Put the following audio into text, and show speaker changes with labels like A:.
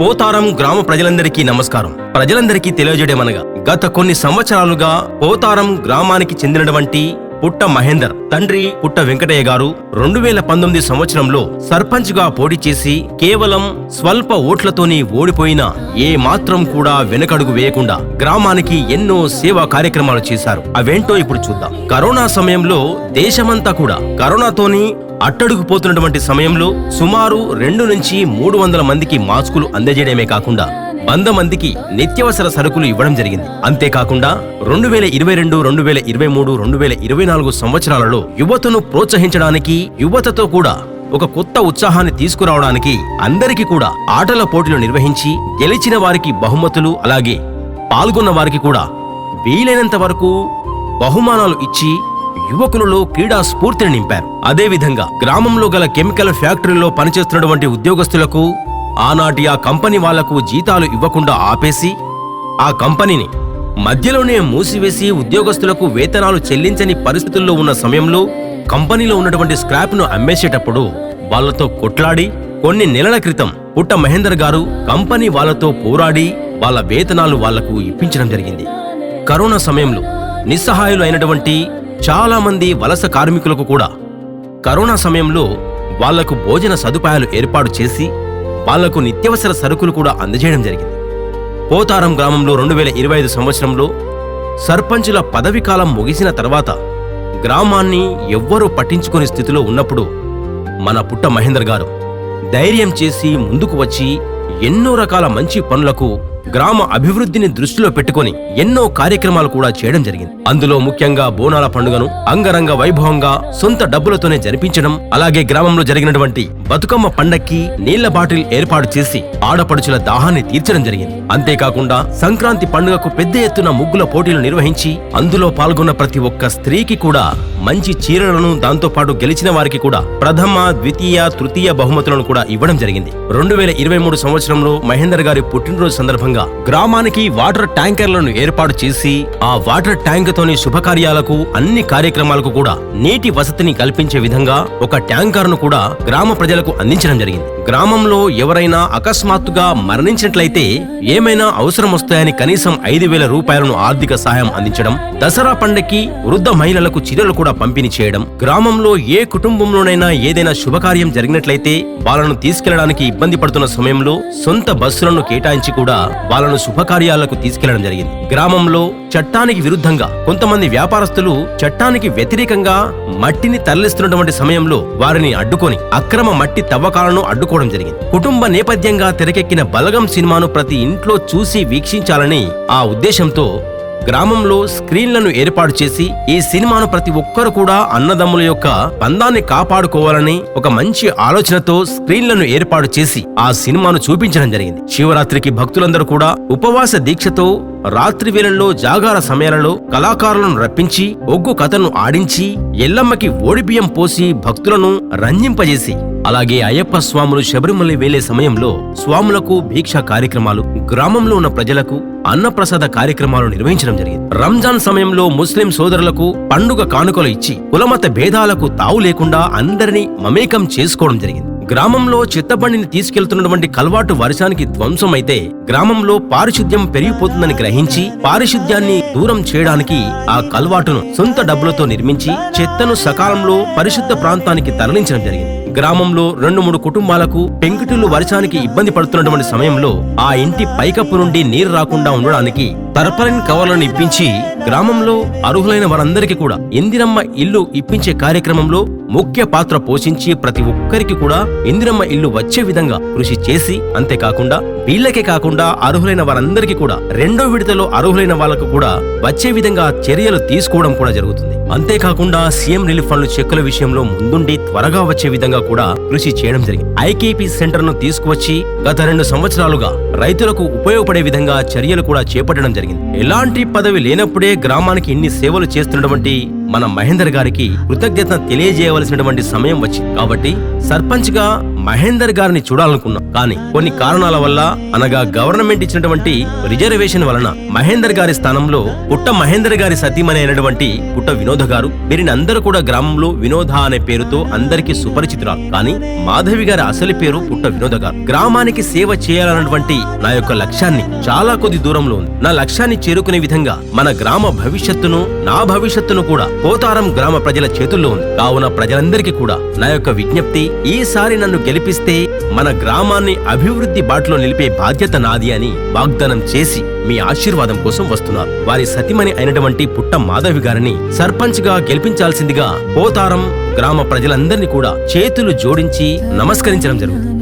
A: పోతారం గ్రామ ప్రజలందరికీ నమస్కారం. ప్రజలందరికీ తెలియజేయడమనగా గత కొన్ని సంవత్సరాలుగా పోతారం గ్రామానికి చెందినటువంటి పుట్ట మహేందర్ తండ్రి పుట్ట వెంకటయ్య గారు 2019 సంవత్సరంలో సర్పంచ్ గా పోటీ చేసి కేవలం స్వల్ప ఓట్లతోని ఓడిపోయినా ఏ మాత్రం కూడా వెనకడుగు వేయకుండా గ్రామానికి ఎన్నో సేవా కార్యక్రమాలు చేశారు. అవేంటో ఇప్పుడు చూద్దాం. కరోనా సమయంలో దేశమంతా కూడా కరోనాతోని అట్టడుగుపోతున్నటువంటి సమయంలో సుమారు 2 నుంచి 300 మందికి మాస్కులు అందజేయడమే కాకుండా 100 మందికి నిత్యావసర సరుకులు ఇవ్వడం జరిగింది. అంతేకాకుండా 2022, 2023, 2024 సంవత్సరాలలో యువతను ప్రోత్సహించడానికి, యువతతో కూడా ఒక కొత్త ఉత్సాహాన్ని తీసుకురావడానికి అందరికీ కూడా ఆటల పోటీలు నిర్వహించి గెలిచిన వారికి బహుమతులు, అలాగే పాల్గొన్న వారికి కూడా వీలైనంత వరకు బహుమానాలు ఇచ్చి యువకులలో క్రీడా స్ఫూర్తిని నింపారు. అదేవిధంగా గ్రామంలో గల కెమికల్ ఫ్యాక్టరీలో పనిచేస్తున్నటువంటి ఉద్యోగస్తులకు ఆనాటి ఆ కంపెనీ వాళ్లకు జీతాలు ఇవ్వకుండా ఆపేసి ఆ కంపెనీని మధ్యలోనే మూసివేసి ఉద్యోగస్తులకు వేతనాలు చెల్లించని పరిస్థితుల్లో ఉన్న సమయంలో కంపెనీలో ఉన్నటువంటి స్క్రాప్ను అమ్మేసేటప్పుడు వాళ్లతో కొట్లాడి కొన్ని నెలల క్రితం పుట్ట మహేందర్ గారు కంపెనీ వాళ్లతో పోరాడి వాళ్ళ వేతనాలు వాళ్లకు ఇప్పించడం జరిగింది. కరోనా సమయంలో నిస్సహాయులు అయినటువంటి చాలా మంది వలస కార్మికులకు కూడా కరోనా సమయంలో వాళ్లకు భోజన సదుపాయాలు ఏర్పాటు చేసి వాళ్లకు నిత్యావసర సరుకులు కూడా అందజేయడం జరిగింది. పోతారం గ్రామంలో 2025 సంవత్సరంలో సర్పంచుల పదవి కాలం ముగిసిన తర్వాత గ్రామాన్ని ఎవ్వరూ పట్టించుకునే స్థితిలో ఉన్నప్పుడు మన పుట్ట మహేందర్ గారు ధైర్యం చేసి ముందుకు వచ్చి ఎన్నో రకాల మంచి పనులకు గ్రామ అభివృద్ధిని దృష్టిలో పెట్టుకుని ఎన్నో కార్యక్రమాలు కూడా చేయడం జరిగింది. అందులో ముఖ్యంగా బోనాల పండుగను అంగరంగ వైభవంగా సొంత డబ్బులతోనే జరిపించడం, అలాగే గ్రామంలో జరిగినటువంటి బతుకమ్మ పండక్కి నీళ్ల బాటిల్ ఏర్పాటు చేసి ఆడపడుచుల దాహాన్ని తీర్చడం జరిగింది. అంతేకాకుండా సంక్రాంతి పండుగకు పెద్ద ఎత్తున ముగ్గుల పోటీలు నిర్వహించి అందులో పాల్గొన్న ప్రతి ఒక్క స్త్రీకి కూడా మంచి చీరలను, దాంతో పాటు గెలిచిన వారికి కూడా ప్రథమ, ద్వితీయ, తృతీయ బహుమతులను కూడా ఇవ్వడం జరిగింది. 2023 సంవత్సరంలో మహేందర్ గారి పుట్టినరోజు సందర్భంగా గ్రామానికి వాటర్ ట్యాంకర్లను ఏర్పాటు చేసి ఆ వాటర్ ట్యాంక్ తోని శుభకార్యాలకు, అన్ని కార్యక్రమాలకు కూడా నీటి వసతిని కల్పించే విధంగా ఒక ట్యాంకర్ను కూడా గ్రామ ప్రజలకు అందించడం జరిగింది. గ్రామంలో ఎవరైనా అకస్మాత్తుగా మరణించినట్లయితే ఏమైనా అవసరం వస్తాయని కనీసం 5,000 రూపాయలను ఆర్థిక సహాయం అందించడం, దసరా పండక్కి వృద్ధ మహిళలకు చీరలు కూడా పంపిణీ చేయడం, గ్రామంలో ఏ కుటుంబంలోనైనా ఏదైనా శుభకార్యం జరిగినట్లయితే వాళ్ళను తీసుకెళ్లడానికి ఇబ్బంది పడుతున్న సమయంలో సొంత బస్సులను కేటాయించి కూడా వాళ్ళను శుభకార్యాలకు తీసుకెళ్లడం జరిగింది. గ్రామంలో చట్టానికి విరుద్ధంగా కొంతమంది వ్యాపారస్తులు చట్టానికి వ్యతిరేకంగా మట్టిని తరలిస్తున్నటువంటి సమయంలో వారిని అడ్డుకొని అక్రమ మట్టి తవ్వకాలను అడ్డుకోవడం జరిగింది. కుటుంబ నేపథ్యంగా తెరకెక్కిన బలగం సినిమాను ప్రతి ఇంట్లో చూసి వీక్షించాలని ఆ ఉద్దేశంతో గ్రామంలో స్క్రీన్లను ఏర్పాటు చేసి ఈ సినిమాను ప్రతి ఒక్కరు కూడా అన్నదమ్ముల యొక్క బంధాన్ని కాపాడుకోవాలని ఒక మంచి ఆలోచనతో స్క్రీన్లను ఏర్పాటు చేసి ఆ సినిమాను చూపించడం జరిగింది. శివరాత్రికి భక్తులందరూ కూడా ఉపవాస దీక్షతో రాత్రి వేళల్లో జాగార సమయాలలో కళాకారులను రప్పించి ఒగ్గు కథను ఆడించి ఎల్లమ్మకి ఓడిబియ్యం పోసి భక్తులను రంజింపజేసి, అలాగే అయ్యప్ప స్వాములు శబరిమల వేలే సమయంలో స్వాములకు భీక్ష కార్యక్రమాలు, గ్రామంలో ఉన్న ప్రజలకు అన్నప్రసాద కార్యక్రమాలు నిర్వహించడం జరిగింది. రంజాన్ సమయంలో ముస్లిం సోదరులకు పండుగ కానుకలు ఇచ్చి కులమత భేదాలకు తావు లేకుండా అందరినీ మమేకం చేసుకోవడం జరిగింది. గ్రామంలో చెత్తబండిని తీసుకెళ్తున్నటువంటి కల్వాటు వర్షానికి ధ్వంసమైతే గ్రామంలో పారిశుద్ధ్యం పెరిగిపోతుందని గ్రహించి పారిశుద్ధ్యాన్ని దూరం చేయడానికి ఆ కల్వాటును సొంత డబ్బులతో నిర్మించి చెత్తను సకాలంలో పరిశుద్ధ ప్రాంతానికి తరలించడం జరిగింది. గ్రామంలో 2-3 కుటుంబాలకు పెంకుటిల్లు వర్షానికి ఇబ్బంది పడుతున్నటువంటి సమయంలో ఆ ఇంటి పైకప్పు నుండి నీరు రాకుండా ఉండడానికి తర్పలిన్ కవర్లను ఇప్పించి గ్రామంలో అర్హులైన వారందరికీ కూడా ఇందిరమ్మ ఇల్లు ఇప్పించే కార్యక్రమంలో ముఖ్య పాత్ర పోషించి ప్రతి ఒక్కరికి కూడా ఇందిరమ్మ ఇల్లు వచ్చే విధంగా కృషి చేసి, అంతేకాకుండా వీళ్ళకే కాకుండా అర్హులైన వారందరికీ కూడా 2వ విడతలో అర్హులైన వాళ్లకు కూడా వచ్చే విధంగా చర్యలు తీసుకోవడం కూడా జరుగుతుంది. అంతేకాకుండా సీఎం రిలీఫ్ ఫండ్లు చెక్కుల విషయంలో ముందుండి త్వరగా వచ్చే విధంగా కూడా కృషి చేయడం జరిగింది. ఐకేపీ సెంటర్ ను తీసుకువచ్చి గత 2 సంవత్సరాలుగా రైతులకు ఉపయోగపడే విధంగా చర్యలు కూడా చేపట్టడం జరిగింది. ఎలాంటి పదవి లేనప్పుడే గ్రామానికి ఇన్ని సేవలు చేస్తున్నటువంటి మన మహేందర్ గారికి కృతజ్ఞత తెలియజేయవలసినటువంటి సమయం వచ్చింది. కాబట్టి సర్పంచ్ గా మహేందర్ గారిని చూడాలనుకున్నాం. కానీ కొన్ని కారణాల వల్ల, అనగా గవర్నమెంట్ ఇచ్చినటువంటి రిజర్వేషన్ వలన మహేందర్ గారి స్థానంలో పుట్ట మహేందర్ గారి సతీమణి అయినటువంటి పుట్ట వినోద గారు, వీరిని అందరూ కూడా గ్రామంలో వినోద అనే పేరుతో అందరికీ సుపరిచితురాలు. కానీ మాధవి గారి అసలు పేరు పుట్ట వినోద గారు. గ్రామానికి సేవ చేయాలన్నటువంటి నా యొక్క లక్ష్యాన్ని చాలా కొద్ది దూరంలో ఉంది. నా లక్ష్యాన్ని చేరుకునే విధంగా మన గ్రామ భవిష్యత్తును, నా భవిష్యత్తును కూడా పోతారం గ్రామ ప్రజల చేతుల్లో ఉంది. కావున ప్రజలందరికీ కూడా నా యొక్క విజ్ఞప్తి, ఈసారి నన్ను గెలిపిస్తే మన గ్రామాన్ని అభివృద్ధి బాటలో నిలిపే బాధ్యత నాది అని వాగ్దానం చేసి మీ ఆశీర్వాదం కోసం వస్తున్నారు. వారి సతిమణి అయినటువంటి పుట్ట మాధవి గారిని సర్పంచ్ గా గెలిపించాల్సిందిగా పోతారం గ్రామ ప్రజలందరినీ కూడా చేతులు జోడించి నమస్కరించడం జరుగుతుంది.